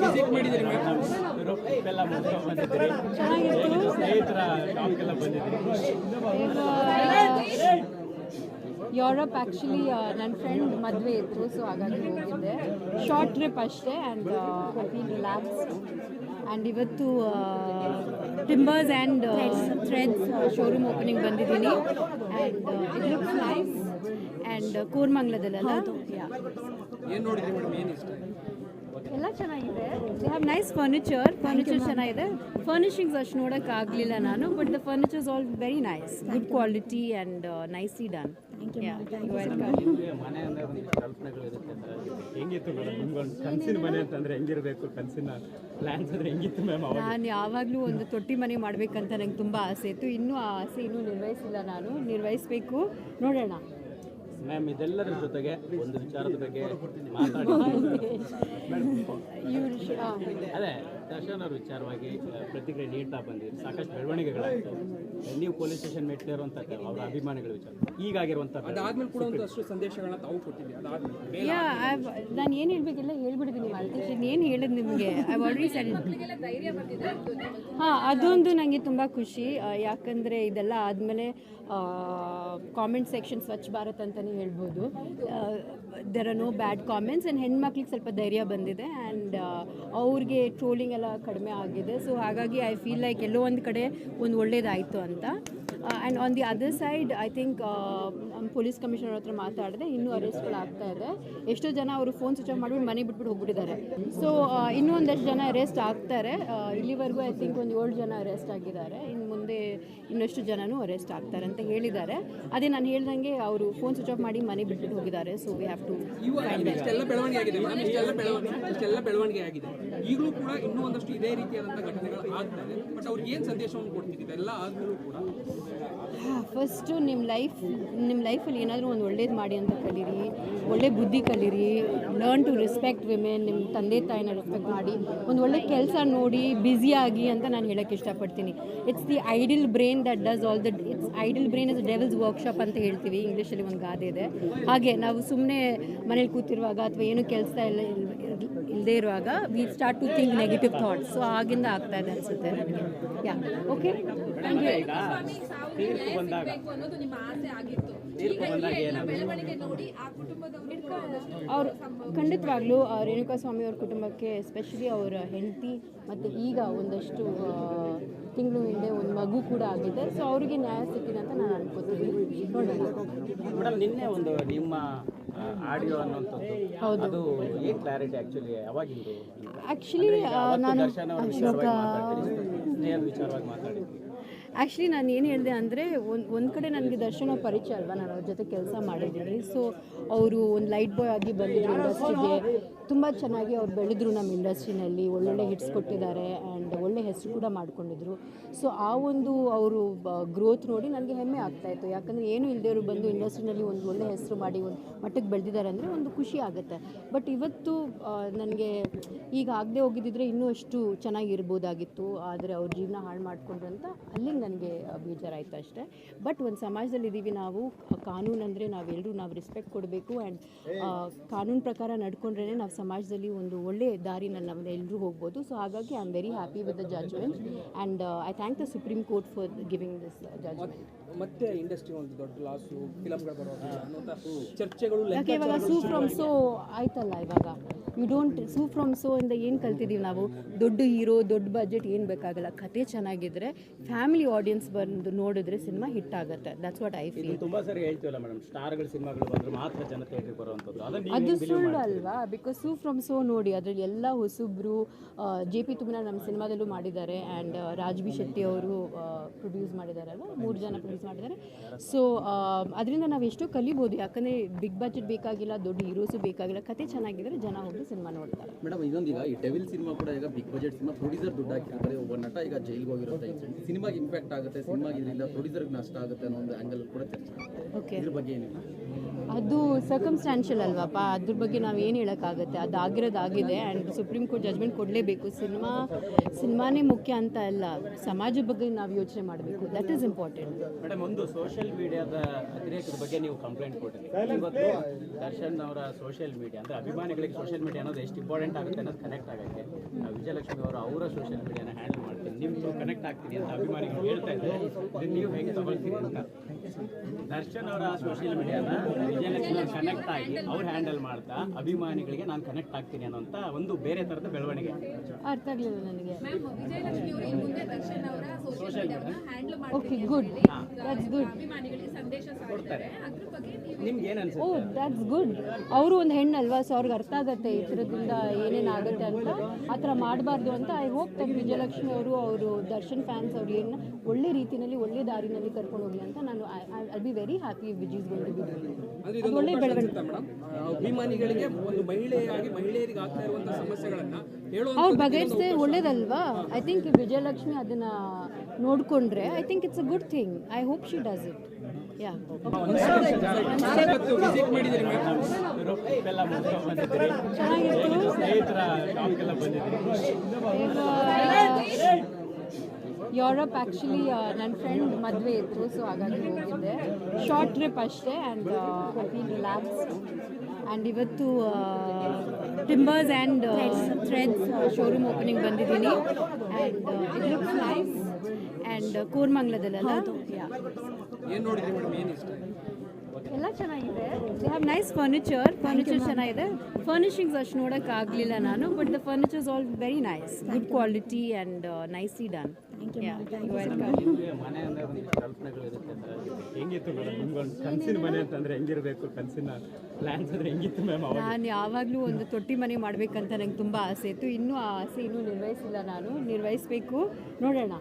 Visit ಮಾಡಿದ್ದೀರಿ Europe ಎಲ್ಲ ಬಂದಿದ್ದೀರಿ, ಸ್ನೇಹಿತರ ಟಾಪ್ಗೆಲ್ಲ ಬಂದಿದ್ದೀರಿ. ಯುರೋಪ್ ಆ್ಯಕ್ಚುಲಿ ನನ್ನ ಫ್ರೆಂಡ್ ಮದುವೆ ಇತ್ತು, ಸೊ ಹಾಗಾಗಿ ಹೋಗಿದ್ದೆ. ಶಾರ್ಟ್ ಟ್ರಿಪ್ ಅಷ್ಟೇ and I feel relaxed. And ಇವತ್ತು Timbers and Threads showroom opening ಬಂದಿದ್ದೀನಿ and it looks nice. And ಕೋರ್ಮಂಗ್ಲದಲ್ಲ ಏನು ನೋಡಿದ್ರಿ ಮೇಡಮ್, ಏನು ಇಷ್ಟ? ಎಲ್ಲ ಚೆನ್ನಾಗಿದೆ. ದೇ ಹ್ಯಾವ್ ನೈಸ್ ಫರ್ನಿಚರ್ ಚೆನ್ನಾಗಿದೆ. ಫರ್ನಿಶಿಂಗ್ಸ್ ಅಷ್ಟು ನೋಡೋಕೆ ಆಗಲಿಲ್ಲ ನಾನು, but the furnitures all very nice, good quality and nicely done. ಮನೆ ಅಂದರೆ ಒಂದು ಕಲ್ಪನೆಗಳು ಇರುತ್ತೆ ಅಂತ ಹೆಂಗಿತ್ತು ಮೇಡಮ್ ನಿಮ್ಗೊಂದು ಕನಸಿನ ಮನೆ ಅಂತಂದರೆ ಹೆಂಗಿರಬೇಕು, ಕನಸಿನ ಪ್ಲ್ಯಾನ್ಸ್ ಅಂದರೆ ಹೆಂಗಿತ್ತು ಮ್ಯಾಮ್? ನಾನು ಯಾವಾಗಲೂ ಒಂದು ತೊಟ್ಟಿ ಮನೆ ಮಾಡಬೇಕಂತ ನಂಗೆ ತುಂಬ ಆಸೆ ಇತ್ತು. ಇನ್ನೂ ಆ ಆಸೆ ಇನ್ನೂ ನಿರ್ವಹಿಸಿಲ್ಲ, ನಾನು ನಿರ್ವಹಿಸಬೇಕು, ನೋಡೋಣ. ಮ್ಯಾಮ್ ಇದೆಲ್ಲರ ಜೊತೆಗೆ ಒಂದು ವಿಚಾರದ ಬಗ್ಗೆ ಮಾತಾಡಿ. ಅದೇ ದರ್ಶನ್ ಅವ್ರ ವಿಚಾರವಾಗಿ ಪ್ರತಿಕ್ರಿಯೆ ನೀಡ್ತಾ ಬಂದಿರಿ, ಸಾಕಷ್ಟು ಬೆಳವಣಿಗೆಗಳಾಯಿತು. ನೀವು ಪೊಲೀಸ್ ಸ್ಟೇಷನ್ ಮೆಟ್ಟಿರುವಂಥ ಅವರ ಅಭಿಮಾನಿಗಳ ವಿಚಾರ ಈಗಾಗಿರುವಂಥ ಅದಾದ್ಮೇಲೆ ಕೂಡ ಒಂದಷ್ಟು ಸಂದೇಶಗಳನ್ನ ತಾವು ಕೊಟ್ಟಿದ್ದೀವಿ. ಅದಾದ್ಮೇಲೆ ನಾನು ಏನು ಹೇಳಬೇಕಿಲ್ಲ ಹೇಳ್ಬಿಟ್ಟಿದ್ದೀನಿ ಮಾಲ್ತೇಶ್. ಏನು ಹೇಳಿದ್ ನಿಮಗೆ ಐ ಆಲ್ರೆಡಿ ಸೆಡ್. ಹಾಂ, ಅದೊಂದು ನನಗೆ ತುಂಬ ಖುಷಿ. ಯಾಕಂದರೆ ಇದೆಲ್ಲ ಆದಮೇಲೆ ಕಾಮೆಂಟ್ ಸೆಕ್ಷನ್ ಸ್ವಚ್ಛ ಭಾರತ್ ಅಂತಲೇ ಹೇಳ್ಬೋದು. There are no bad comments and ಹೆಣ್ಮಕ್ಳಿಗೆ ಸ್ವಲ್ಪ ಧೈರ್ಯ ಬಂದಿದೆ ಆ್ಯಂಡ್ ಅವ್ರಿಗೆ ಟ್ರೋಲಿಂಗ್ ಎಲ್ಲ ಕಡಿಮೆ ಆಗಿದೆ. ಸೊ ಹಾಗಾಗಿ ಐ ಫೀಲ್ ಲೈಕ್ ಎಲ್ಲೋ ಒಂದು ಕಡೆ ಒಂದು ಒಳ್ಳೇದಾಯಿತು ಅಂತ. And on the other side I think police commissioner ಹತ್ರ ಮಾತಾಡಿದೆ, ಇನ್ನೂ ಅರೆಸ್ಟ್ಗಳಾಗ್ತಾ ಇದೆ. ಎಷ್ಟೋ ಜನ ಅವರು ಫೋನ್ ಸ್ವಿಚ್ ಆಫ್ ಮಾಡಿಬಿಟ್ಟು ಮನೆ ಬಿಟ್ಬಿಟ್ಟು ಹೋಗ್ಬಿಟ್ಟಿದ್ದಾರೆ. ಸೊ ಇನ್ನೂ ಒಂದಷ್ಟು ಜನ ಅರೆಸ್ಟ್ ಆಗ್ತಾರೆ. ಇಲ್ಲಿವರೆಗೂ ಐ ಥಿಂಕ್ ಒಂದು 7 ಜನ ಅರೆಸ್ಟ್ ಆಗಿದ್ದಾರೆ. ಇನ್ನು ಮುಂದೆ ಇನ್ನಷ್ಟು ಜನನೂ ಅರೆಸ್ಟ್ ಆಗ್ತಾರೆ ಅಂತ ಹೇಳಿದ್ದಾರೆ. ಅದೇ ನಾನು ಹೇಳ್ದಂಗೆ ಅವರು ಫೋನ್ ಸ್ವಿಚ್ ಆಫ್ ಮಾಡಿ ಮನೆ ಬಿಟ್ಬಿಟ್ಟು ಹೋಗಿದ್ದಾರೆ. ಸೊ ವಿ ಹ್ಯಾವ್ ಟು ಇಷ್ಟೆಲ್ಲ ಬೆಳವಣಿಗೆ ಆಗಿದೆ, ಇಷ್ಟೆಲ್ಲ ಬೆಳವಣಿಗೆ ಆಗಿದೆ. ಈಗಲೂ ಕೂಡ ಇನ್ನೂ ಒಂದಷ್ಟು ಇದೇ ರೀತಿಯಾದಂಥ ಘಟನೆಗಳು ಆಗ್ತದೆ. ಬಟ್ ಅವ್ರಿಗೆ ಏನು ಸಂದೇಶವನ್ನು ಕೊಡ್ತಿದ್ದೀವಿ ಎಲ್ಲ ಆದ್ಮೇಲೂ ಕೂಡ? ಫಸ್ಟು ನಿಮ್ಮ ಲೈಫಲ್ಲಿ ಏನಾದರೂ ಒಂದು ಒಳ್ಳೇದು ಮಾಡಿ ಅಂತ ಕಲೀರಿ, ಒಳ್ಳೆ ಬುದ್ಧಿ ಕಲೀರಿ, ಲರ್ನ್ ಟು ರೆಸ್ಪೆಕ್ಟ್ ವಿಮೆನ್. ನಿಮ್ಮ ತಂದೆ ತಾಯಿನ ರೆಸ್ಪೆಕ್ಟ್ ಮಾಡಿ ಒಂದು ಒಳ್ಳೆ ಕೆಲಸ ನೋಡಿ ಬ್ಯುಸಿಯಾಗಿ ಅಂತ ನಾನು ಹೇಳೋಕ್ಕೆ ಇಷ್ಟಪಡ್ತೀನಿ. It's the idle brain that does all the it's idle brain is devil's workshop ಅಂತ ಹೇಳ್ತೀವಿ, ಇಂಗ್ಲೀಷಲ್ಲಿ ಒಂದು ಗಾದೆ ಇದೆ. ಹಾಗೆ ನಾವು ಸುಮ್ಮನೆ ಮನೇಲಿ ಕೂತಿರುವಾಗ ಅಥವಾ ಏನು ಕೆಲಸ ಇಲ್ಲದೆ ಇರುವಾಗ we start to think negative thoughts. So ಆಗಿಂದ ಆಗ್ತಾ ಇದೆ ಅನಿಸುತ್ತೆ ನನಗೆ. Yeah okay, thank you. ಅವರು ಖಂಡಿತವಾಗ್ಲೂ ರೇಣುಕಾಸ್ವಾಮಿ ಅವ್ರ ಕುಟುಂಬಕ್ಕೆ, ಎಸ್ಪೆಷಲಿ ಅವರ ಹೆಂಡತಿ ಮತ್ತು ಈಗ ಒಂದಷ್ಟು ತಿಂಗಳು ಹಿಂದೆ ಒಂದು ಮಗು ಕೂಡ ಆಗಿದೆ. ಸೊ ಅವರಿಗೆ ನ್ಯಾಯ ಸಿಕ್ಕಿದೆ ಅಂತ ನಾನು ಅನ್ಕೋತೀನಿ. ನೋಡೋಣ ಮೇಡಮ್. ನಿನ್ನೆ ಒಂದು ನಿಮ್ಮ ಆಡಿಯೋ ಅನ್ನೋಂಥದ್ದು, ಹೌದು, ಅದು ಏನು ಕ್ಲಾರಿಟಿ ಆ್ಯಕ್ಚುಲಿ ಯಾವಾಗಿಂದು? ಆ್ಯಕ್ಚುಲಿ ನಾನು ವಿಚಾರವಾಗಿ ಮಾತಾಡಿದ್ವಿ. ಆ್ಯಕ್ಚುಲಿ ನಾನು ಏನು ಹೇಳಿದೆ ಅಂದರೆ ಒಂದು ಕಡೆ ನನಗೆ ದರ್ಶನ ಪರಿಚಯ ಅಲ್ವಾ, ನಾನು ಅವ್ರ ಜೊತೆ ಕೆಲಸ ಮಾಡಿದ್ದೀನಿ. ಸೊ ಅವರು ಒಂದು ಲೈಟ್ ಬಾಯ್ ಆಗಿ ಬಂದಿದ್ರು ಇಂಡಸ್ಟ್ರಿಗೆ. ತುಂಬ ಚೆನ್ನಾಗಿ ಅವ್ರು ಬೆಳೆದ್ರು ನಮ್ಮ ಇಂಡಸ್ಟ್ರಿನಲ್ಲಿ, ಒಳ್ಳೊಳ್ಳೆ ಹಿಟ್ಸ್ ಕೊಟ್ಟಿದ್ದಾರೆ ಆ್ಯಂಡ್ ಒಳ್ಳೆ ಹೆಸರು ಕೂಡ ಮಾಡ್ಕೊಂಡಿದ್ರು. ಸೊ ಆ ಒಂದು ಅವರು ಗ್ರೋತ್ ನೋಡಿ ನನಗೆ ಹೆಮ್ಮೆ ಆಗ್ತಾಯಿತ್ತು. ಯಾಕಂದರೆ ಏನು ಇಲ್ಲದೇವರು ಬಂದು ಇಂಡಸ್ಟ್ರಿನಲ್ಲಿ ಒಂದು ಒಳ್ಳೆ ಹೆಸರು ಮಾಡಿ ಒಂದು ಮಟ್ಟಕ್ಕೆ ಬೆಳೆದಿದ್ದಾರೆ ಅಂದರೆ ಒಂದು ಖುಷಿ ಆಗುತ್ತೆ. ಬಟ್ ಇವತ್ತು ನನಗೆ ಈಗ ಆಗದೆ ಹೋಗಿದ್ದಿದ್ರೆ ಇನ್ನೂ ಅಷ್ಟು ಚೆನ್ನಾಗಿರ್ಬೋದಾಗಿತ್ತು. ಆದರೆ ಅವ್ರ ಜೀವನ ಹಾಳು ಮಾಡಿಕೊಂಡ್ರು ಅಂತ ಅಲ್ಲಿಗೆ ನನಗೆ ಬೇಜಾರಾಯಿತು ಅಷ್ಟೇ. ಬಟ್ ಒಂದು ಸಮಾಜದಲ್ಲಿ ಇದ್ದೀವಿ ನಾವು, ಕಾನೂನು ಅಂದರೆ ನಾವು ರೆಸ್ಪೆಕ್ಟ್ ಕೊಡಬೇಕು ಆ್ಯಂಡ್ ಕಾನೂನು ಪ್ರಕಾರ ನಡ್ಕೊಂಡ್ರೇ ನಾವು ಸಮಾಜದಲ್ಲಿ ಒಂದು ಒಳ್ಳೆ ದಾರಿನಲ್ಲಿ ನಾವು ಎಲ್ಲರೂ ಹೋಗ್ಬೋದು. ಸೊ ಹಾಗಾಗಿ I am very happy with the judgment and I thank the Supreme Court for giving this judgment. ಮತ್ತೆ ಇಂಡಸ್ಟ್ರಿ ಒಂದು ದೊಡ್ಡ ಲಾಸು, ಫಿಲಮ್ಗಳು ಬರೋದು ಚರ್ಚೆಗಳು. ಯಾಕೆ ಇವಾಗ ಸೂ ಫ್ರಮ್ ಸೋ ಆಯ್ತಲ್ಲ, ಇವಾಗ you don't Su from So ಇಂದ ಏನು ಕಲ್ತಿದ್ದೀವಿ ನಾವು? ದೊಡ್ಡ ಹೀರೋ, ದೊಡ್ಡ ಬಜೆಟ್ ಏನು ಬೇಕಾಗಲ್ಲ. ಕತೆ ಚೆನ್ನಾಗಿದ್ದರೆ ಫ್ಯಾಮಿಲಿ ಆಡಿಯನ್ಸ್ ಬಂದು ನೋಡಿದ್ರೆ ಸಿನಿಮಾ ಹಿಟ್ ಆಗುತ್ತೆ. That's what I feel. ತುಂಬ ಸರಿ ಹೇಳ್ತೀವಲ್ಲ ಮೇಡಮ್, ಸ್ಟಾರ್ಗಳ ಸಿನಿಮಾಗಳು ಬಂದರೆ ಮಾತ್ರ ಜನ ಥಿಯೇಟ್ರಿಗೆ ಬರುವಂಥದ್ದು. ಅದು ಸುಳ್ಳು ಅಲ್ವಾ? ಬಿಕಾಸ್ ಸೂ ಫ್ರಮ್ ಸೋ ನೋಡಿ, ಅದರಲ್ಲಿ ಎಲ್ಲ ಹೊಸಬ್ರು. JP ತುಮನ ನಮ್ಮ ಸಿನಿಮಾದಲ್ಲೂ ಮಾಡಿದ್ದಾರೆ ಆ್ಯಂಡ್ ರಾಜ್ಬಿ ಶೆಟ್ಟಿ ಅವರು ಪ್ರೊಡ್ಯೂಸ್ ಮಾಡಿದಾರಲ್ವ, 3 ಜನ ಪ್ರೊಡ್ಯೂಸ್ ಮಾಡಿದ್ದಾರೆ. ಸೊ ಅದರಿಂದ ನಾವು ಎಷ್ಟೋ ಕಲಿಬೋದು. ಯಾಕಂದರೆ ಬಿಗ್ ಬಜೆಟ್ ಬೇಕಾಗಿಲ್ಲ, ದೊಡ್ಡ ಹೀರೋಸು ಬೇಕಾಗಿಲ್ಲ, ಕತೆ ಚೆನ್ನಾಗಿದ್ದರೆ ಜನ ಹೋಗಿ ಸಿನಿಮಾ ನೋಡ್ತಾರೆ. ಮೇಡಮ್, ಇನ್ನೊಂದೀಗ ಈ ಡೆವಿಲ್ ಸಿನಿಮಾ ಕೂಡ ಈಗ ಬಿಗ್ ಬಜೆಟ್ ಸಿನಿಮಾ, ಪ್ರೊಡ್ಯೂಸರ್ ದುಡ್ಡು ಹಾಕಿರ್ತಾರೆ, ಒಬ್ಬ ನಟ ಈಗ ಜೈಲಿಗೆ ಹೋಗಿರುತ್ತೆ, ಸಿನಿಮಾಗೆ ಇಂಪ್ಯಾಕ್ಟ್ ಆಗುತ್ತೆ, ಸಿನಿಮಾಗೆ ಇದರಿಂದ ಪ್ರೊಡ್ಯೂಸರ್ಗೆ ನಷ್ಟ ಆಗುತ್ತೆ ಅನ್ನೋ ಒಂದು ಆ್ಯಂಗಲ್ ಕೂಡ ಚರ್ಚೆ. ಓಕೆ, ಇದ್ರ ಬಗ್ಗೆ ಏನಿಲ್ಲ? ಅದು ಸರ್ಕಮ್ಸ್ಟಾನ್ಷಿಯಲ್ ಅಲ್ವಪ್ಪ, ಅದ್ರ ಬಗ್ಗೆ ನಾವು ಏನು ಹೇಳೋಕ್ಕಾಗುತ್ತೆ. ಅದು ಆಗಿರೋದಾಗಿದೆ ಆ್ಯಂಡ್ ಸುಪ್ರೀಂ ಕೋರ್ಟ್ ಜಜ್ಮೆಂಟ್ ಕೊಡಲೇಬೇಕು. ಸಿನಿಮಾನೇ ಮುಖ್ಯ ಅಂತ ಅಲ್ಲ, ಸಮಾಜದ ಬಗ್ಗೆ ನಾವು ಯೋಚನೆ ಮಾಡಬೇಕು. That is important. ಮೇಡಮ್, ಒಂದು ಸೋಷಿಯಲ್ ಮೀಡಿಯಾದ ಅತಿರೇಕದ ಬಗ್ಗೆ ನೀವು ಕಂಪ್ಲೇಂಟ್ ಕೊಟ್ಟಿದ್ದೀರಿ. ಇವತ್ತು ದರ್ಶನ್ ಅವರ ಸೋಷಿಯಲ್ ಮೀಡಿಯಾ ಅಂದರೆ ಅಭಿಮಾನಿಗಳಿಗೆ ಸೋಷಿಯಲ್ ಮೀಡಿಯಾ ಅನ್ನೋದು ಎಷ್ಟು ಇಂಪಾರ್ಟೆಂಟ್ ಆಗುತ್ತೆ ಅನ್ನೋದು ಕನೆಕ್ಟ್ ಆಗುತ್ತೆ. ವಿಜಯಲಕ್ಷ್ಮಿ ಅವರು ಅವರ ಸೋಷಿಯಲ್ ಮೀಡಿಯಾನ ಹ್ಯಾಂಡಲ್ ಮಾಡ್ತೀನಿ, ನಿಮ್ಮ ಕನೆಕ್ಟ್ ಆಗ್ತೀನಿ ಅಂತ ಅಭಿಮಾನಿಗಳು ಹೇಳ್ತಾ ಇದ್ದಾರೆ. ಇದನ್ನು ನೀವು ಹೇಗೆ ತಗೊಳ್ತೀರಿ ಅಂತ? ದರ್ಶನ್ ಅವರ ಸೋಷಿಯಲ್ ಮೀಡಿಯಾನ ವಿಜಯಲಕ್ಷ್ಮಿ ಅವರು ಕನೆಕ್ಟ್ ಆಗಿ ಅವ್ರು ಹ್ಯಾಂಡಲ್ ಮಾಡ್ತಾ ಅಭಿಮಾನಿಗಳಿಗೆ ನಾನು ಕನೆಕ್ಟ್ ಆಗ್ತೀನಿ ಅನ್ನೋಂಥ ಒಂದು ಬೇರೆ ಥರದ ಬೆಳವಣಿಗೆ. ಅರ್ಥ ಆಗಲಿಲ್ಲ ನನಗೆ. ವಿಜಯಲಕ್ಷ್ಮಿ ಅವರು ಈ ಮುಂದೆ ದರ್ಶನ್ ಅವರ ಸೋಷಿಯಲ್ ಮೀಡಿಯಾವನ್ನು handle okay, good, that's good. ಅಭಿಮಾನಿಗಳಿಗೆ ಸಂದೇಶ ಸಾರ್ತಾರೆ. ಅದ್ರ ಬಗ್ಗೆ ನಿಮ್ಗೆ ಏನು ಅನ್ಸುತ್ತೆ? Oh, that's good. ಅವರು ಒಂದು ಹೆಣ್ಣಲ್ವಾ, ಸೊ ಅವ್ರಿಗೆ ಅರ್ಥ ಆಗುತ್ತೆ ಈ ಥರದಿಂದ ಏನೇನಾಗುತ್ತೆ ಅಂತ. ಆ ಥರ ಮಾಡಬಾರ್ದು ಅಂತ ಐ ಹೋಪ್ ದಟ್ ವಿಜಯಲಕ್ಷ್ಮಿ ಅವರು ದರ್ಶನ್ ಫ್ಯಾನ್ಸ್ ಅವ್ರು ಏನು ಒಳ್ಳೆ ರೀತಿಯಲ್ಲಿ ಒಳ್ಳೆ ದಾರಿನಲ್ಲಿ ಕರ್ಕೊಂಡು ಹೋಗ್ಲಿ ಅಂತ ನಾನು I be very happy with is going to be doing. ಒಳ್ಳೆ ಬೆಳವಣಿಗೆ. ಅಭಿಮಾನಿಗಳಿಗೆ ಒಂದು ಮಹಿಳೆಯರಿಗೆ ಆಗ್ತಾ ಇರುವಂತಹ ಸಮಸ್ಯೆಗಳನ್ನ ಅವ್ರು ಬಗೆಹರಿಸಿದ್ರೆ ಒಳ್ಳೇದಲ್ವಾ? ಐ ಥಿಂಕ್ ವಿಜಯಲಕ್ಷ್ಮಿ ಅದನ್ನ ನೋಡಿಕೊಂಡ್ರೆ I think it's a good thing. I hope she does it. Yeah, visit ಮಾಡಿದ್ದೀರಿ ಮೇಡಮ್? ಚೆನ್ನಾಗಿತ್ತು. ಸ್ನೇಹಿತರ ಶಾಪ್ಗೆಲ್ಲ ಬಂದಿದ್ದೀರಿ. ಯುರೋಪ್ ಆ್ಯಕ್ಚುಲಿ ನನ್ನ ಫ್ರೆಂಡ್ ಮದುವೆ ಇತ್ತು, ಸೊ ಹಾಗಾಗಿ ಹೋಗಿದ್ದೆ. ಶಾರ್ಟ್ ಟ್ರಿಪ್ ಅಷ್ಟೇ and I feel relaxed. And ಇವತ್ತು Timbers and Threads showroom opening ಬಂದಿದ್ದೀನಿ and it looks nice. And ಕೋರ್ಮಂಗ್ಲದಲ್ಲ, ಏನು ನೋಡಿದ್ರಿ ಮೇಡಮ್? ಏನು ಇಷ್ಟ? ಎಲ್ಲ ಚೆನ್ನಾಗಿದೆ. ದೇ ಹ್ಯಾವ್ ನೈಸ್ ಫರ್ನಿಚರ್ ಚೆನ್ನಾಗಿದೆ. ಫರ್ನಿಶಿಂಗ್ಸ್ ಅಷ್ಟು ನೋಡೋಕ್ಕಾಗಲಿಲ್ಲ ನಾನು, but the furnitures all very nice, good quality and nicely done. Welcome. ನಿಮಗೆ ಮನೆ ಅಂದರೆ ಒಂದಿಷ್ಟು ಕಲ್ಪನೆಗಳು ಇರುತ್ತೆ ಅಂತ. ಹೆಂಗಿತ್ತು ಮೇಡಮ್ ನಿಮ್ಗೊಂದು ಕನಸಿನ ಮನೆ ಅಂತಂದರೆ ಹೆಂಗಿರಬೇಕು? ಕನಸಿನ ಪ್ಲ್ಯಾನ್ಸ್ ಅಂದರೆ ಹೆಂಗಿತ್ತು ಮ್ಯಾಮ್? ನಾನು ಯಾವಾಗಲೂ ಒಂದು ತೊಟ್ಟಿ ಮನೆ ಮಾಡಬೇಕಂತ ನಂಗೆ ತುಂಬ ಆಸೆ ಇತ್ತು. ಇನ್ನೂ ಆ ಆಸೆ ಇನ್ನೂ ನಿರ್ವಹಿಸಿಲ್ಲ. ನಾನು ನಿರ್ವಹಿಸಬೇಕು, ನೋಡೋಣ.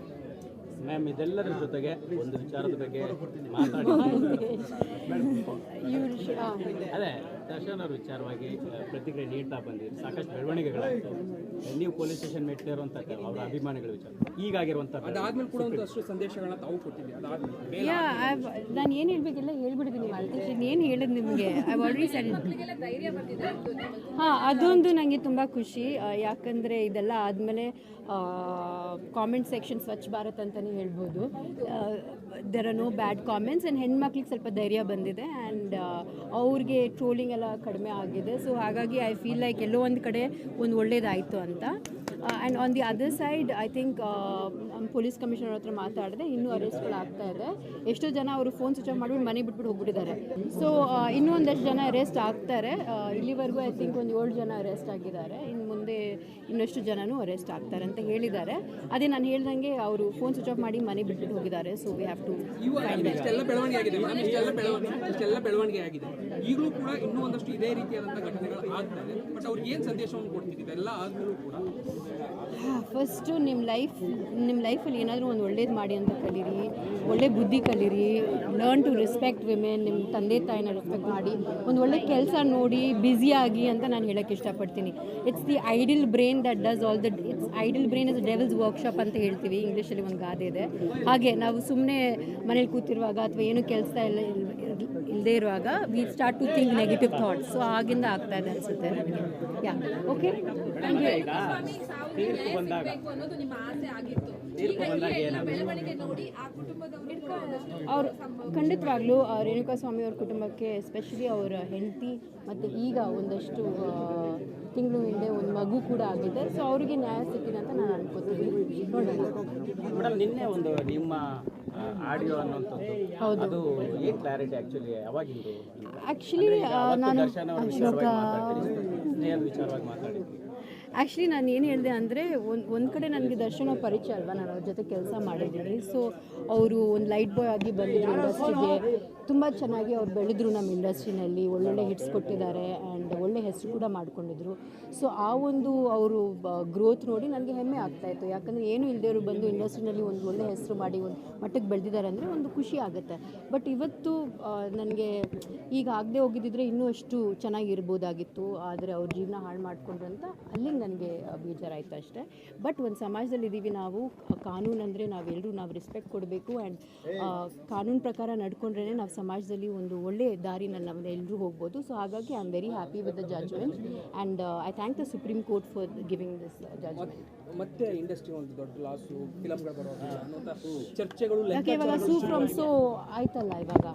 ಮ್ಯಾಮ್, ಇದೆಲ್ಲದರ ಜೊತೆಗೆ ಒಂದು ವಿಚಾರದ ಬಗ್ಗೆ ಮಾತಾಡಿ. ಅದೇ ದರ್ಶನ್ ಅವ್ರ ವಿಚಾರವಾಗಿ ಪ್ರತಿಕ್ರಿಯೆ ನೀಡ್ತಾ ಬಂದಿರಿ, ಸಾಕಷ್ಟು ಬೆಳವಣಿಗೆಗಳಾಯಿತು. ನೀವು ಪೊಲೀಸ್ ಸ್ಟೇಷನ್ ಮೆಟ್ಟಿರುವಂಥ ಅವರ ಅಭಿಮಾನಿಗಳ ವಿಚಾರ ಈಗಾಗಿರುವಂಥ ಅದಾದ್ಮೇಲೆ ಕೂಡ ಒಂದಷ್ಟು ಸಂದೇಶಗಳನ್ನ ತಾವು ಕೊಟ್ಟಿದ್ದೀರಿ. ಅದಾದ್ಮೇಲೆ ನಾನು ಏನು ಹೇಳ್ಬೇಕಿಲ್ಲ ಹೇಳ್ಬಿಟ್ಟಿದ್ದೀನಿ ಮಾಲ್ತೇಶ್. ಏನು ಹೇಳಿದ್ ನಿಮಗೆ ಐ ಆಲ್ರೆಡಿ ಸೆಡ್. ಹಾಂ, ಅದೊಂದು ನನಗೆ ತುಂಬ ಖುಷಿ. ಯಾಕಂದರೆ ಇದೆಲ್ಲ ಆದಮೇಲೆ ಕಾಮೆಂಟ್ ಸೆಕ್ಷನ್ ಸ್ವಚ್ಛ ಭಾರತ್ ಅಂತಲೇ ಹೇಳ್ಬೋದು. There are no bad comments and ಹೆಣ್ಮಕ್ಳಿಗೆ ಸ್ವಲ್ಪ ಧೈರ್ಯ ಬಂದಿದೆ ಆ್ಯಂಡ್ ಅವ್ರಿಗೆ ಟ್ರೋಲಿಂಗ್ ಎಲ್ಲ ಕಡಿಮೆ ಆಗಿದೆ. ಸೊ ಹಾಗಾಗಿ ಐ ಫೀಲ್ ಲೈಕ್ ಎಲ್ಲೋ ಒಂದು ಕಡೆ ಒಂದು ಒಳ್ಳೇದಾಯಿತು ಅಂತ. And on the other side I think police commissioner ಹತ್ರ ಮಾತಾಡಿದೆ, ಇನ್ನೂ ಅರೆಸ್ಟ್ಗಳಾಗ್ತಾ ಇದೆ. ಎಷ್ಟೋ ಜನ ಅವರು ಫೋನ್ ಸ್ವಿಚ್ ಆಫ್ ಮಾಡಿಬಿಟ್ಟು ಮನೆ ಬಿಟ್ಬಿಟ್ಟು ಹೋಗ್ಬಿಟ್ಟಿದ್ದಾರೆ. ಸೊ ಇನ್ನೂ ಒಂದಷ್ಟು ಜನ ಅರೆಸ್ಟ್ ಆಗ್ತಾರೆ. ಇಲ್ಲಿವರೆಗೂ ಐ ಥಿಂಕ್ ಒಂದು 7 ಜನ ಅರೆಸ್ಟ್ ಆಗಿದ್ದಾರೆ. ಇನ್ನು ಮುಂದೆ ಇನ್ನಷ್ಟು ಜನನೂ ಅರೆಸ್ಟ್ ಆಗ್ತಾರೆ ಅಂತ ಹೇಳಿದ್ದಾರೆ. ಅದೇ ನಾನು ಹೇಳ್ದಂಗೆ ಅವರು ಫೋನ್ ಸ್ವಿಚ್ ಆಫ್ ಮಾಡಿ ಮನೆ ಬಿಟ್ಬಿಟ್ಟು ಹೋಗಿದ್ದಾರೆ. ಸೊ ವಿ ಹ್ಯಾವ್ ಟು ಇಷ್ಟೆಲ್ಲ ಬೆಳವಣಿಗೆ ಆಗಿದೆ ಮೇಡಮ್, ಇಷ್ಟೆಲ್ಲ ಬೆಳವಣಿಗೆ ಆಗಿದೆ. ಈಗಲೂ ಕೂಡ ಇನ್ನೂ ಒಂದಷ್ಟು ಇದೇ ರೀತಿಯಾದಂಥ ಘಟನೆಗಳು ಆಗ್ತದೆ. ಬಟ್ ಅವ್ರಿಗೆ ಏನು ಸಂದೇಶವನ್ನು ಕೊಡ್ತಿದ್ದೀವಿ ಇದೆಲ್ಲ ಆದ್ಮೇಲೂ ಕೂಡ? ಫಸ್ಟು ನಿಮ್ಮ ಲೈಫಲ್ಲಿ ಏನಾದರೂ ಒಂದು ಒಳ್ಳೇದು ಮಾಡಿ ಅಂತ ಕಲೀರಿ, ಒಳ್ಳೆ ಬುದ್ಧಿ ಕಲೀರಿ, ಲರ್ನ್ ಟು ರೆಸ್ಪೆಕ್ಟ್ ವಿಮೆನ್. ನಿಮ್ಮ ತಂದೆ ತಾಯಿನ ರೆಸ್ಪೆಕ್ಟ್ ಮಾಡಿ ಒಂದು ಒಳ್ಳೆ ಕೆಲಸ ನೋಡಿ ಬ್ಯುಸಿಯಾಗಿ ಅಂತ ನಾನು ಹೇಳೋಕ್ಕೆ ಇಷ್ಟಪಡ್ತೀನಿ. It's the idle brain that does all the it's idle brain is devil's workshop ಅಂತ ಹೇಳ್ತೀವಿ, ಇಂಗ್ಲೀಷಲ್ಲಿ ಒಂದು ಗಾದೆ ಇದೆ. ಹಾಗೆ ನಾವು ಸುಮ್ಮನೆ ಮನೇಲಿ ಕೂತಿರುವಾಗ ಅಥವಾ ಏನು ಕೆಲಸ ಇಲ್ಲದೆ ಇರುವಾಗ we start to think negative thoughts. So ಆಗಿಂದ ಆಗ್ತಾ ಇದೆ ಅನಿಸುತ್ತೆ ನನಗೆ. Yeah, okay, thank you. ತೀರ್ಪು ಬಂದಾಗ ಅನ್ನೋದು ನಿಮ್ಮ ಆಸೆ ಆಗಿತ್ತು. ಈಗ ಈ ಎಲ್ಲ ಬೆಳವಣಿಗೆ ನೋಡಿ ಆ ಕುಟುಂಬದವರು ಅವರು ಖಂಡಿತವಾಗ್ಲೂ ರೇಣುಕಾಸ್ವಾಮಿ ಅವ್ರ ಕುಟುಂಬಕ್ಕೆ ಎಸ್ಪೆಷಲಿ ಅವರ ಹೆಂಡತಿ ಮತ್ತು ಈಗ ಒಂದಷ್ಟು ತಿಂಗಳು ಹಿಂದೆ ಒಂದು ಮಗು ಕೂಡ ಆಗಿದೆ. ಸೊ ಅವರಿಗೆ ನ್ಯಾಯ ಸಿಕ್ಕಿದೆ ಅಂತ ನಾನು ಅನ್ಕೋತೀನಿ. ನೋಡೋಣ. ಮೇಡಮ್, ನಿನ್ನೆ ಒಂದು ನಿಮ್ಮ ಆಡಿಯೋ ಅನ್ನೋಂಥದ್ದು ಅದು ಏನು ಕ್ಲಾರಿಟಿ ಆ್ಯಕ್ಚುಲಿ ಯಾವಾಗಿಂದು? ಆ್ಯಕ್ಚುಲಿ ನಾನು ದರ್ಶನ್ ಅವ್ರ ವಿಚಾರವಾಗಿ ಮಾತಾಡಿದ್ರಿ, ಸ್ನೇಹದ ವಿಚಾರವಾಗಿ ಮಾತಾಡಿದ್ರಿ. ಆ್ಯಕ್ಚುಲಿ ನಾನು ಏನು ಹೇಳಿದೆ ಅಂದರೆ ಒಂದು ಕಡೆ ನನಗೆ ದರ್ಶನ ಪರಿಚಯ ಅಲ್ವಾ, ನಾನು ಅವ್ರ ಜೊತೆ ಕೆಲಸ ಮಾಡಿದ್ದೀನಿ. ಸೊ ಅವರು ಒಂದು ಲೈಟ್ ಬಾಯ್ ಆಗಿ ಬಂದಿದ್ರು ಇಂಡಸ್ಟ್ರಿಗೆ. ತುಂಬ ಚೆನ್ನಾಗಿ ಅವ್ರು ಬೆಳೆದ್ರು ನಮ್ಮ ಇಂಡಸ್ಟ್ರಿನಲ್ಲಿ, ಒಳ್ಳೊಳ್ಳೆ ಹಿಟ್ಸ್ ಕೊಟ್ಟಿದ್ದಾರೆ ಆ್ಯಂಡ್ ಒಳ್ಳೆ ಹೆಸರು ಕೂಡ ಮಾಡ್ಕೊಂಡಿದ್ರು. ಸೊ ಆ ಒಂದು ಅವರು ಗ್ರೋತ್ ನೋಡಿ ನನಗೆ ಹೆಮ್ಮೆ ಆಗ್ತಾಯಿತ್ತು. ಯಾಕಂದರೆ ಏನು ಇಲ್ಲದೆ ಬಂದು ಇಂಡಸ್ಟ್ರಿನಲ್ಲಿ ಒಂದು ಒಳ್ಳೆ ಹೆಸರು ಮಾಡಿ ಒಂದು ಮಟ್ಟಕ್ಕೆ ಬೆಳೆದಿದ್ದಾರೆ ಅಂದರೆ ಒಂದು ಖುಷಿ ಆಗುತ್ತೆ. ಬಟ್ ಇವತ್ತು ನನಗೆ ಈಗ ಆಗದೆ ಹೋಗಿದ್ದಿದ್ರೆ ಇನ್ನೂ ಅಷ್ಟು ಚೆನ್ನಾಗಿರ್ಬೋದಾಗಿತ್ತು. ಆದರೆ ಅವ್ರ ಜೀವನ ಹಾಳು ಮಾಡಿಕೊಂಡ್ರು ಅಂತ ಅಲ್ಲಿಂದ ನನಗೆ ಬೇಜಾರಾಯಿತು ಅಷ್ಟೇ. ಬಟ್ ಒಂದು ಸಮಾಜದಲ್ಲಿ ಇದ್ದೀವಿ ನಾವು, ಕಾನೂನು ಅಂದರೆ ನಾವು ರೆಸ್ಪೆಕ್ಟ್ ಕೊಡಬೇಕು ಆ್ಯಂಡ್ ಕಾನೂನು ಪ್ರಕಾರ ನಡ್ಕೊಂಡ್ರೇ ನಾವು ಸಮಾಜದಲ್ಲಿ ಒಂದು ಒಳ್ಳೆ ದಾರಿನಲ್ಲಿ ನಾವು ಎಲ್ಲರೂ ಹೋಗ್ಬೋದು. ಸೊ ಹಾಗಾಗಿ I am very happy with the judgment and I thank the Supreme Court for giving this judgment. ಮತ್ತೆ ಇಂಡಸ್ಟ್ರಿ ಒಂದು ದೊಡ್ಡ ಲಾಸು, ಫಿಲಮ್ಗಳು ಬರೋದು ಅನ್ನೋಂಥ ಚರ್ಚೆಗಳು ಯಾಕೆ ಇವಾಗ ಸೂ ಫ್ರಮ್ ಸೋ ಆಯ್ತಲ್ಲ, ಇವಾಗ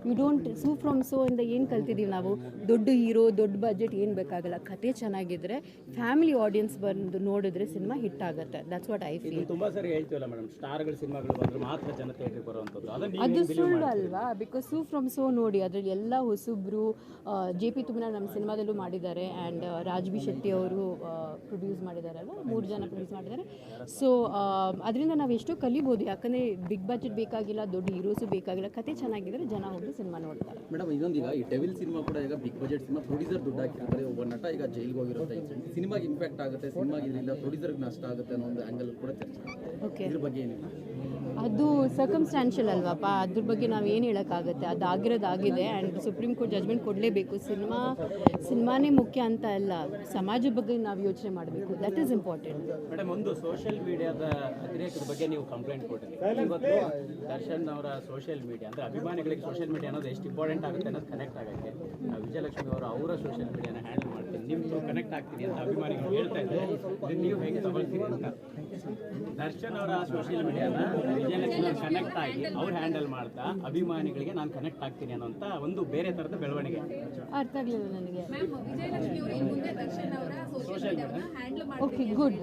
you don't Su from So ಇಂದ ಏನು ಕಲ್ತಿದ್ದೀವಿ ನಾವು, ದೊಡ್ಡ ಹೀರೋ ದೊಡ್ಡ ಬಜೆಟ್ ಏನು ಬೇಕಾಗಲ್ಲ, ಕತೆ ಚೆನ್ನಾಗಿದ್ರೆ ಫ್ಯಾಮಿಲಿ ಆಡಿಯನ್ಸ್ ಬಂದು ನೋಡಿದ್ರೆ ಸಿನಿಮಾ ಹಿಟ್ ಆಗುತ್ತೆ. That's what I feel. ತುಂಬಾ ಸರಿ ಹೇಳ್ತೀವಲ್ಲ ಮೇಡಮ್, ಸ್ಟಾರ್ಗಳ ಸಿನಿಮಾಗಳು ಬಂದ್ರೆ ಮಾತ್ರ ಜನ ಥಿಯೇಟರ್ಗೆ ಬರುವಂಥದ್ದು, ಅದು ಸುಳ್ಳು ಅಲ್ವಾ? ಬಿಕಾಸ್ ಸೂ ಫ್ರಮ್ ಸೋ ನೋಡಿ, ಅದರಲ್ಲಿ ಎಲ್ಲ ಹೊಸಬ್ರು, JP ತುಮನ ನಮ್ಮ ಸಿನಿಮಾದಲ್ಲೂ ಮಾಡಿದ್ದಾರೆ ಆ್ಯಂಡ್ ರಾಜ್ ಬಿ ಶೆಟ್ಟಿ ಅವರು ಪ್ರೊಡ್ಯೂಸ್ ಮಾಡಿದಾರಲ್ವ, 3 ಜನ ಪ್ರೊಡ್ಯೂಸ್ ಮಾಡಿದ್ದಾರೆ. ಸೊ ಅದರಿಂದ ನಾವು ಎಷ್ಟೋ ಕಲಿಬೋದು, ಯಾಕಂದರೆ ಬಿಗ್ ಬಜೆಟ್ ಬೇಕಾಗಿಲ್ಲ, ದೊಡ್ಡ ಹೀರೋಸು ಬೇಕಾಗಿಲ್ಲ, ಕತೆ ಚೆನ್ನಾಗಿದ್ರೆ ಜನ ಹೋಗಿ ಸಿನಿಮಾ ನೋಡ್ತಾರೆ. ಮೇಡಮ್ ಇನ್ನೊಂದೀಗ ಈ ಡೆವಿಲ್ ಸಿನಿಮಾ ಕೂಡ ಈಗ ಬಿಗ್ ಬಜೆಟ್ ಸಿನಿಮಾ, ಪ್ರೊಡ್ಯೂಸರ್ ದುಡ್ಡು ಹಾಕಿರ್ತಾರೆ, ಒಬ್ಬ ನಟ ಈಗ ಜೈಲಿಗೆ ಹೋಗಿರುತ್ತೆ, ಸಿನಿಮಾಗೆ ಇಂಪ್ಯಾಕ್ಟ್ ಆಗುತ್ತೆ, ಸಿನಿಮಾಗೆ ಇದರಿಂದ ಪ್ರೊಡ್ಯೂಸರ್ಗೆ ನಷ್ಟ ಆಗುತ್ತೆ ಅನ್ನೋ ಒಂದು ಆ್ಯಂಗಲ್ ಕೂಡ ಚರ್ಚೆ. ಓಕೆ, ಇದ್ರ ಬಗ್ಗೆ ಏನಿಲ್ಲ, ಅದು ಸರ್ಕಮ್ಸ್ಟ್ಯಾನ್ಷಿಯಲ್ ಅಲ್ವಪ್ಪ, ಅದ್ರ ಬಗ್ಗೆ ನಾವು ಏನು ಹೇಳೋಕ್ಕಾಗುತ್ತೆ, ಅದು ಆಗಿರೋದಾಗಿದೆ ಆ್ಯಂಡ್ ಸುಪ್ರೀಂ ಕೋರ್ಟ್ ಜಜ್ಮೆಂಟ್ ಕೊಡಲೇಬೇಕು. ಸಿನಿಮಾನೇ ಮುಖ್ಯ ಅಂತ ಅಲ್ಲ, ಸಮಾಜದ ಬಗ್ಗೆ ನಾವು ಯೋಚನೆ ಮಾಡಬೇಕು, ದಟ್ ಈಸ್ ಇಂಪಾರ್ಟೆಂಟ್. ಮೇಡಮ್, ಒಂದು ಸೋಷಿಯಲ್ ಮೀಡಿಯಾದ ಅತಿರೇಕದ ಬಗ್ಗೆ ನೀವು ಕಂಪ್ಲೇಂಟ್ ಕೊಟ್ಟಿರಿ. ಇವತ್ತು ದರ್ಶನ್ ಅವರ ಸೋಷಿಯಲ್ ಮೀಡಿಯಾ ಅಂದರೆ ಅಭಿಮಾನಿಗಳಿಗೆ ಸೋಷಿಯಲ್ ಮೀಡಿಯಾ ಅನ್ನೋದು ಎಷ್ಟು ಇಂಪಾರ್ಟೆಂಟ್ ಆಗುತ್ತೆ ಅನ್ನೋದು ಕನೆಕ್ಟ್ ಆಗೋಕ್ಕೆ ವಿಜಯಲಕ್ಷ್ಮಿ ಅವರು ಅವರ ಸೋಷಿಯಲ್ ಮೀಡಿಯಾನ ಹ್ಯಾಂಡಲ್ ಮಾಡ್ತೀನಿ, ನಿಮ್ಮ ಕನೆಕ್ಟ್ ಆಗ್ತೀನಿ ಅಂತ ಅಭಿಮಾನಿಗಳು ಹೇಳ್ತಾ ಇದ್ದಾರೆ. ಇದನ್ನು ನೀವು ಹೇಗೆ ತಗೊಳ್ತೀರಿ ಅಂತ? ದರ್ಶನ್ ಅವರ ಸೋಷಿಯಲ್ ಮೀಡಿಯಾನ ವಿಜಯಲಕ್ಷ್ಮಿ ಅವರು ಕನೆಕ್ಟ್ ಆಗಿ ಅವ್ರು ಹ್ಯಾಂಡಲ್ ಮಾಡ್ತಾ ಅಭಿಮಾನಿಗಳಿಗೆ ನಾನು ಕನೆಕ್ಟ್ ಆಗ್ತೀನಿ ಅನ್ನೋಂಥ ಒಂದು ಬೇರೆ ಥರದ ಬೆಳವಣಿಗೆ. ಅರ್ಥ ಆಗಲಿಲ್ಲ ನನಗೆ. ಮ್ಯಾಮ್, ವಿಜಯಲಕ್ಷ್ಮಿ ಅವರು ಇನ್ನು ಮುಂದೆ ದರ್ಶನ್ ಅವರ ಸೋಷಿಯಲ್ ಮೀಡಿಯಾವನ್ನು ಹ್ಯಾಂಡಲ್ ಓಕೆ, ಮಾಡ್ತಾರೆ, ಗುಡ್,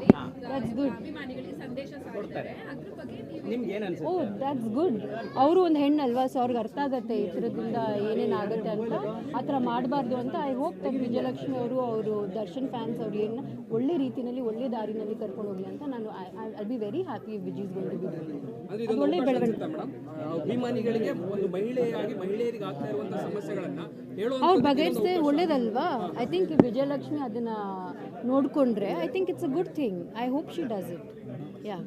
ದಟ್ಸ್ ಗುಡ್. ಅಭಿಮಾನಿಗಳಿಗೆ ಸಂದೇಶ ಸಾರ್ತಾರೆ. ಅದ್ರ ಬಗ್ಗೆ ನೀವು ನಿಮ್ಗೆ ಏನು ಅನ್ಸುತ್ತೆ? Oh, that's good. ಅವರು ಒಂದು ಹೆಣ್ಣಲ್ವಾ, ಸೊ ಅವ್ರಿಗೆ ಅರ್ಥ ಆಗುತ್ತೆ ಈ ಥರದಿಂದ ಏನೇನಾಗುತ್ತೆ ಅಂತ. ಆ ಥರ ಮಾಡಬಾರ್ದು ಅಂತ ಐ ಹೋಪ್ ದಟ್ ವಿಜಯಲಕ್ಷ್ಮಿ ಅವರು ದರ್ಶನ್ ಫ್ಯಾನ್ಸ್ ಅವ್ರು ಏನು ಒಳ್ಳೆ ರೀತಿಯಲ್ಲಿ ಒಳ್ಳೆ ದಾರಿನಲ್ಲಿ ಕರ್ಕೊಂಡು ಹೋಗಲಿ ಅಂತ ನಾನು I be very happy with is going to be ಅಂದ್ರೆ ಇದೊಂದು ಒಳ್ಳೆ ಅವಕಾಶ ಬೆಳವಣಿಗೆ. ಅನ್ಸುತ್ತಾ ಮೇಡಮ್, ಅಭಿಮಾನಿಗಳಿಗೆ ಒಂದು ಮಹಿಳೆಯರಿಗೆ ಆಗ್ತಾ ಇರುವಂತಹ ಸಮಸ್ಯೆಗಳನ್ನ ಅವ್ರು ಬಗೆಹರಿಸಿದ್ರೆ ಒಳ್ಳೇದಲ್ವಾ? ಐ ಥಿಂಕ್ ವಿಜಯಲಕ್ಷ್ಮಿ ಅದನ್ನ ನೋಡಿಕೊಂಡ್ರೆ I think it's a good thing. I hope she does it. Yeah.